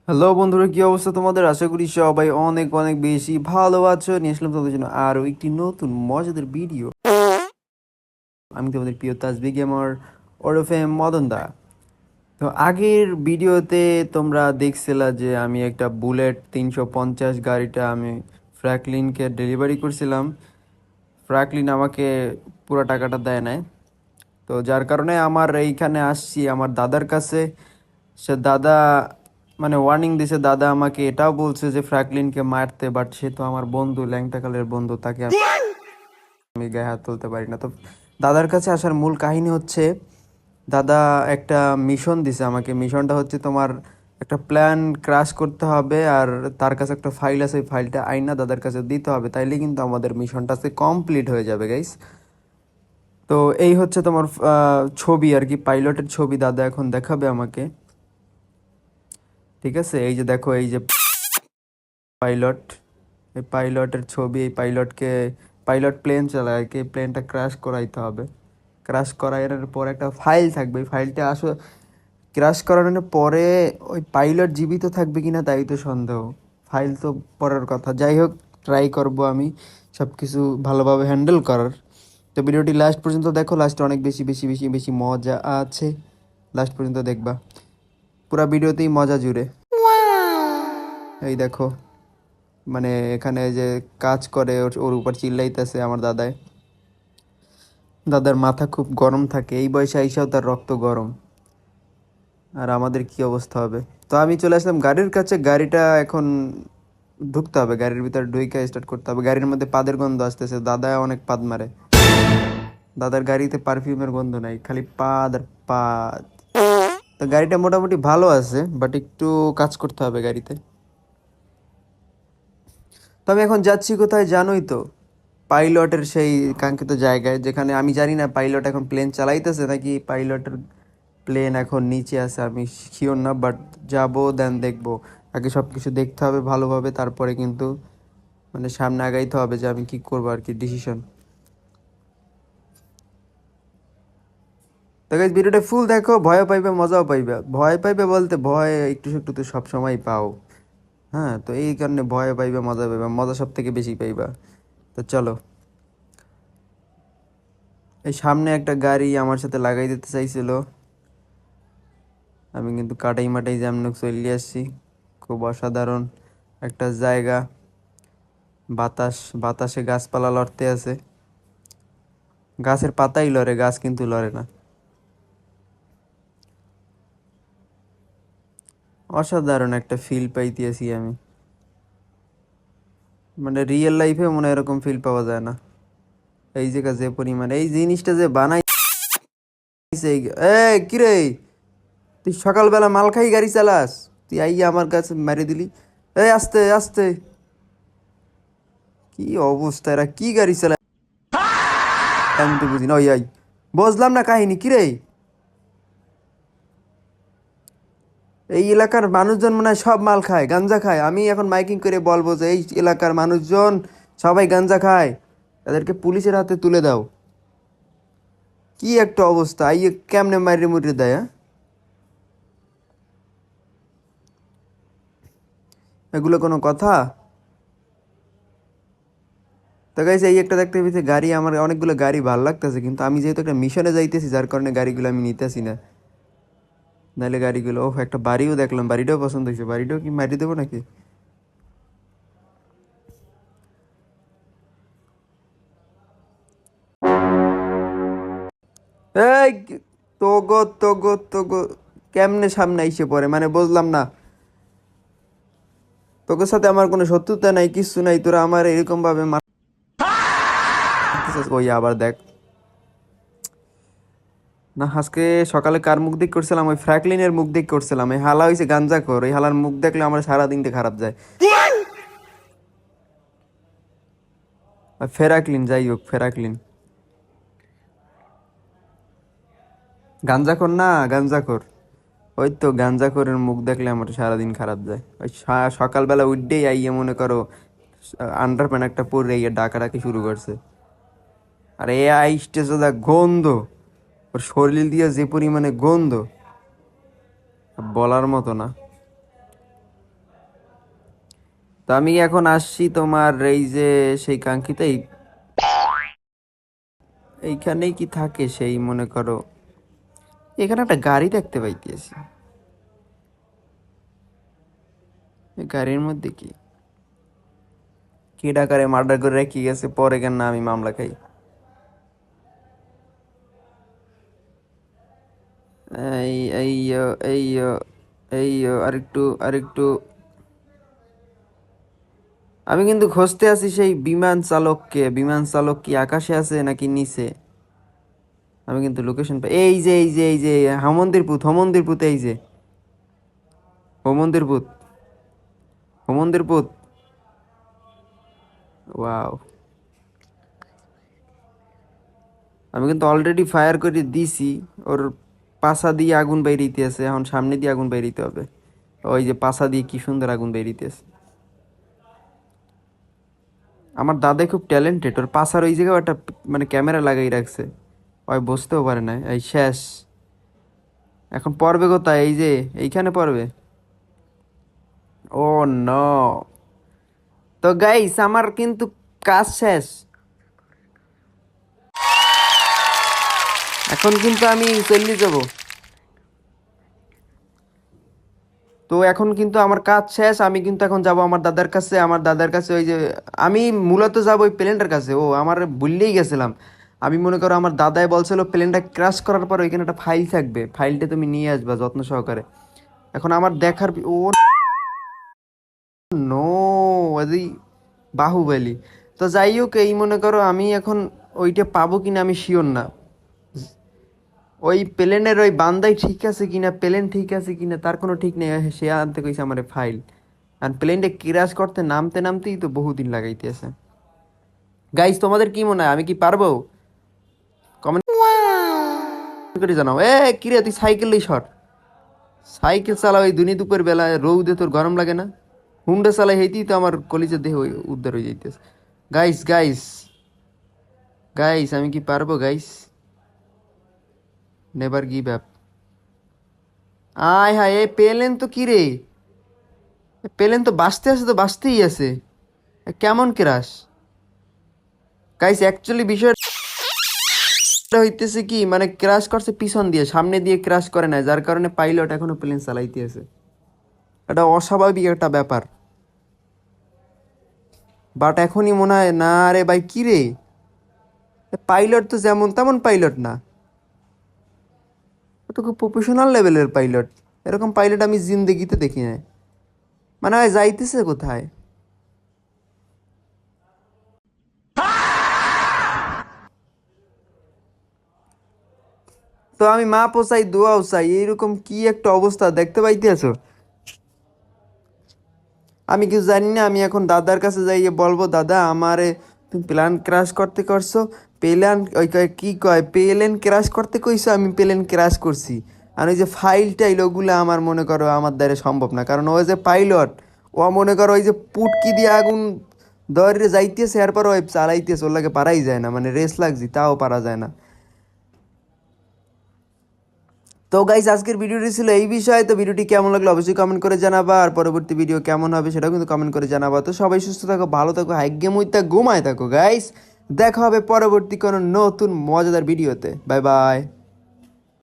Hello বন্ধুরা, কি অবস্থা তোমাদের? আশা করি সবাই অনেক অনেক বেশি ভালো আছো। নিয়ে আসলাম তোমাদের জন্য আরও একটি নতুন মজাদার ভিডিও। আমি তোমাদের প্রিয় তাসবি গেমার ওরফে মদন দা। তো আগের ভিডিওতে তোমরা দেখছিলা যে আমি একটা বুলেট 350 গাড়িটা আমি ফ্র্যাঙ্কলিনকে ডেলিভারি করছিলাম। ফ্র্যাঙ্কলিন আমাকে পুরো টাকাটা দেয় নাই। তো যার কারণে আমার এইখানে আসছি আমার দাদার কাছে। সে দাদা মানে ওয়ার্নিং দিছে, দাদা আমাকে এটাও বলছে যে ফ্র্যাঙ্কলিনকে মারতে, বাট সে তো আমার বন্ধু, ল্যাংটা কালের বন্ধু, তাকে আমি গায়ে হাত তুলতে পারি না। তো দাদার কাছে আসার মূল কাহিনী হচ্ছে, দাদা একটা মিশন দিছে আমাকে। মিশনটা হচ্ছে তোমার একটা প্ল্যান ক্রাশ করতে হবে, আর তার কাছে একটা ফাইল আছে, ওই ফাইলটা আইনা দাদার কাছে দিতে হবে, তাইলে কিন্তু আমাদের মিশনটা আজকে কমপ্লিট হয়ে যাবে গাইস। তো এই হচ্ছে তোমার ছবি আর কি, পাইলটের ছবি দাদা এখন দেখাবে আমাকে। ঠিক আছে, এই যে দেখো, এই যে পাইলট, এই পাইলটের ছবি। এই পাইলটকে, পাইলট প্লেন চালায় আর কি, প্লেনটা ক্র্যাশ করাইতে হবে। ক্র্যাশ করানোর পর একটা ফাইল থাকবে, এই ফাইলটা ক্র্যাশ করানোর পরে ওই পাইলট জীবিত থাকবে কিনা তাই তো সন্দেহ। ফাইল তো পরের কথা, যাই হোক ট্রাই করব আমি সব কিছু ভালোভাবে হ্যান্ডেল করার। তো ভিডিওটি লাস্ট পর্যন্ত দেখো, লাস্টে অনেক বেশি বেশি বেশি বেশি মজা আছে। লাস্ট পর্যন্ত দেখবা, পুরা ভিডিওতেই মজা জুড়ে। এই দেখো, মানে এখানে যে কাজ করে ওর ওর উপর চিল্লাইতেছে আমার দাদায়। দাদার মাথা খুব গরম থাকে, এই বয়সে আইসাও তার রক্ত গরম। আর আমাদের কি অবস্থা হবে। তো আমি চলে আসলাম গাড়ির কাছে, গাড়িটা এখন ঢুকতে হবে, গাড়ির ভিতরে ঢুকে স্টার্ট করতে হবে। গাড়ির মধ্যে পাদের গন্ধ আসতেছে, দাদা অনেক পাদ মারে। দাদার গাড়িতে পারফিউমের গন্ধ নাই, খালি পাদ আর পাদ। তো গাড়িটা মোটামুটি ভালো আছে, বাট একটু কাজ করতে হবে গাড়িতে। তো আমি এখন যাচ্ছি কোথায় জানোই তো, পাইলটের সেই কাঙ্ক্ষিত জায়গায়, যেখানে আমি জানি না পাইলট এখন প্লেন চালাইতেছে নাকি পাইলটের প্লেন এখন নিচে আছে, আমি শিওর না, বাট যাবো দেন দেখবো। আগে সব কিছু দেখতে হবে ভালোভাবে, তারপরে কিন্তু মানে সামনে আগাইতে হবে যে আমি কি করবো আর কি, ডিসিশন। তো গাইস ভিডিওটা ফুল দেখো, ভয়ও পাইবে মজাও পাইবে। ভয় পাইবে বলতে ভয় একটু একটু তো সবসময় পাও, হ্যাঁ, তো এই কারণে ভয় পাইবে মজা পাইবে, মজা সব থেকে বেশি পাইবা। তো চলো, এই সামনে একটা গাড়ি আমার সাথে লাগাই দিতে চাইছিল, আমি কিন্তু কাটাই মাটাই যেমন চলে আসছি। খুব অসাধারণ একটা জায়গা, বাতাস, বাতাসে গাছপালা লড়তে আছে। গাছের পাতাই লড়ে, গাছ কিন্তু লড়ে না। অসাধারণ একটা ফিল পাইতেছি আমি, মানে রিয়েল লাইফে মনে হয় এরকম ফিল পাওয়া যায় না। এই জায়গা যে পরিমাণে এই জিনিসটা যে বানাইছে এ কিরে, তুই সকালবেলা মাল খাই গাড়ি চালাস? তুই আইয়া আমার কাছে মারি দিলি। এই আস্তে আস্তে, কি অবস্থা, এরা কি গাড়ি চালায় আমি তো বুঝি না। ওই আই, বুঝলাম না কাহিনী কিরে। এই এলাকার মানুষজন মনে হয় সব মাল খায়, গাঞ্জা খায়। আমি এখন মাইকিং করে বলবো যে এই এলাকার মানুষজন সবাই গাঞ্জা খায়, তাদেরকে পুলিশের হাতে তুলে দাও। কি একটা অবস্থা, আইয়ে কেমনে মারি মুড়ি দেয়, হ্যাঁ? এগুলো কোনো কথা? তো গাইছে এই একটা দেখতে পেয়েছি গাড়ি, আমার অনেকগুলো গাড়ি ভালো লাগতেছে, কিন্তু আমি যেহেতু একটা মিশনে যাইতেছি যার কারণে গাড়িগুলো আমি নিতেছি না। নাহলে গাড়িগুলো, ও একটা বাড়িও দেখলাম, বাড়িটাও পছন্দ হয়েছে, বাড়িটাও কি মারি দেবো নাকি? এই তোগো তোগো তোগো, কেমনে সামনে আইসে পড়ে, মানে বুঝলাম না। তোকে সাথে আমার কোনো শত্রুতা নাই, কিচ্ছু নাই, তোরা আমার এরকম ভাবে মারতেছিস। ওই আবার দেখ না, আজকে সকালে কার মুখ দিক করছিলাম? ওই ফ্র্যাঙ্কলিনের মুখ দিক করছিলাম। এই হালা হয়েছে গাঞ্জাখোর, এই হালার মুখ দেখলে আমার সারা দিনটা খারাপ যায়। আর ফেরাক্লিন, যাই হোক ফেরাক্লিন, গাঞ্জাখোর না, গাঞ্জাখোর। ওই তো গাঞ্জাখোরের মুখ দেখলে আমার সারাদিন খারাপ যায়। ওই সকালবেলা উঠতেই আইয়ে মনে করো আন্ডার প্যান্ট একটা পরে ইয়ে ডাকাডাকি শুরু করছে। আর এ আইসতে যা গন্ধ, ওর শরীর দিয়ে যে পরিমাণে গন্ধ, বলার মতো না। তো আমি এখন আসছি তোমার এই যে সেই কাঙ্ক্ষিত এইখানেই কি থাকে সেই মনে করো, এখানে একটা গাড়ি দেখতে পাইতেছি। এই গাড়ির মধ্যে কি কি ডাকারে মার্ডার করে রেখে গেছে, পরে কেন না আমি মামলা খাই। এই এই এই এই আরেকটু আরেকটু। আমি কিন্তু খুঁজতে আছি সেই বিমান চালককে। বিমান চালক কি আকাশে আছে নাকি নিচে? আমি কিন্তু লোকেশন পাই। এই যে হমন্দিরপুত হমন্দিরপুত, এই যে হোমন্দিরপুত হোমন্দিরপুত। ওয়াও, আমি কিন্তু অলরেডি ফায়ার করে দিছি। ওর পাছা দিয়ে আগুন বেরিয়ে আছে, এখন সামনে দিয়ে আগুন বেরিতে হবে। ওই যে পাছা দিয়ে কি সুন্দর আগুন বেরিয়ে আছে। আমার দাদা খুব ট্যালেন্টেড, ওর পাছার ওই জায়গায় একটা মানে ক্যামেরা লাগাই রাখছে, ওই বুঝতেও পারে না। এই শেষ, এখন পড়বে কোথায়? এই যে এইখানে পড়বে। ও নো। তো গাইস আমার কিন্তু কাজ শেষ, এখন কিন্তু আমি চলে যাব। তো এখন কিন্তু আমার কাজ শেষ, আমি কিন্তু এখন যাব আমার দাদার কাছে। আমার দাদার কাছে ওই যে আমি মূলত যাব ওই প্লেনটার কাছে। ও আমার ভুললেই গেছিলাম। আমি মনে করো আমার দাদাই বলছিল প্লেনটা ক্র্যাশ করার পর ওইখানে একটা ফাইল থাকবে, ফাইলটা তুমি নিয়ে আসবা যত্ন সহকারে। এখন আমার দেখার ও নো, ওই বাহুবলী। তো যাই হোক, এই মনে করো আমি এখন ওইটা পাবো কিনা আমি শিওর না। ওই প্লেনের ওই বান্দাই ঠিক আছে কিনা, প্লেন ঠিক আছে কিনা তার কোনো ঠিক নেই। সে আনতে কইছে আমার ফাইল, আর প্লেনটা ক্র্যাশ করতে নামতে নামতেই তো বহুদিন লাগাইতেছে। গাইস তোমাদের কি মনে হয় আমি কি পারবো? কমেন্ট করে জানাও। কিরে তুই সাইকেল লই শট, সাইকেল চালাও এই দুনি দুপুর বেলায় রৌদে, তোর গরম লাগে না? হুন্ডা চালাই হেইতেই তো আমার কলিজের দেহ উদ্ধার হয়ে যাইতেছে। গাইস গাইস গাইস আমি কি পারবো গাইস? Never give up. আয় হায়, এ পেলেন তো কি রে, পেলেন তো বাঁচতে আছে, তো বাঁচতেই আছে। কেমন ক্রাশ গাইস, অ্যাকচুয়ালি বিষয়টা হইতেছে কি, মানে ক্রাশ করছে পিছন দিয়ে, সামনে দিয়ে ক্রাশ করে না, যার কারণে পাইলট এখনো প্লেন চালাইতে আছে। এটা অস্বাভাবিক একটা ব্যাপার। বাট এখনই মনে হয় না রে ভাই, কি রে, পাইলট তো যেমন তেমন পাইলট না, ও তো খুব প্রফেশনাল লেভেলের পাইলট। এরকম পাইলট আমি জিন্দেগিতে দেখি না। মানে হয় যাইতেছে কোথায়? তো আমি মা পোসাই দোয়াও চাই, এইরকম কি একটা অবস্থা দেখতে পাইতেছো? আমি কিছু জানি না। আমি এখন দাদার কাছে যাইয়ে বলবো, দাদা আমারে তুমি প্ল্যান ক্রাশ করতে করছো। প্লেন ওই কি কয়, প্লেন ক্রাশ করতে কইছো, আমি প্লেন ক্রাশ করছি। আর ওই যে ফাইল টাইল ওগুলো আমার মনে করো আমার দ্বারা সম্ভব না, কারণ ওই যে পাইলট, ও মনে করো ওই যে পুটকি দিয়ে আগুন ধরে যাইতেছে, এরপর ওই চালাইতেছে, ওর লাগে পারাই যায় না, মানে রেস লাগছি তাও পারা যায় না। তো গাইস আজকের ভিডিওটি ছিল এই বিষয়ে। তো ভিডিওটি কেমন লাগলো অবশ্যই কমেন্ট করে জানাবা, আর পরবর্তী ভিডিও কেমন হবে সেটাও কিন্তু কমেন্ট করে জানাবা। তো সবাই সুস্থ থাকো, ভালো থাকো, হাইগে মুইতা ঘুমায় থাকো গাইস। দেখা হবে পরবর্তী কোনো নতুন মজাদার ভিডিওতে। Bye bye.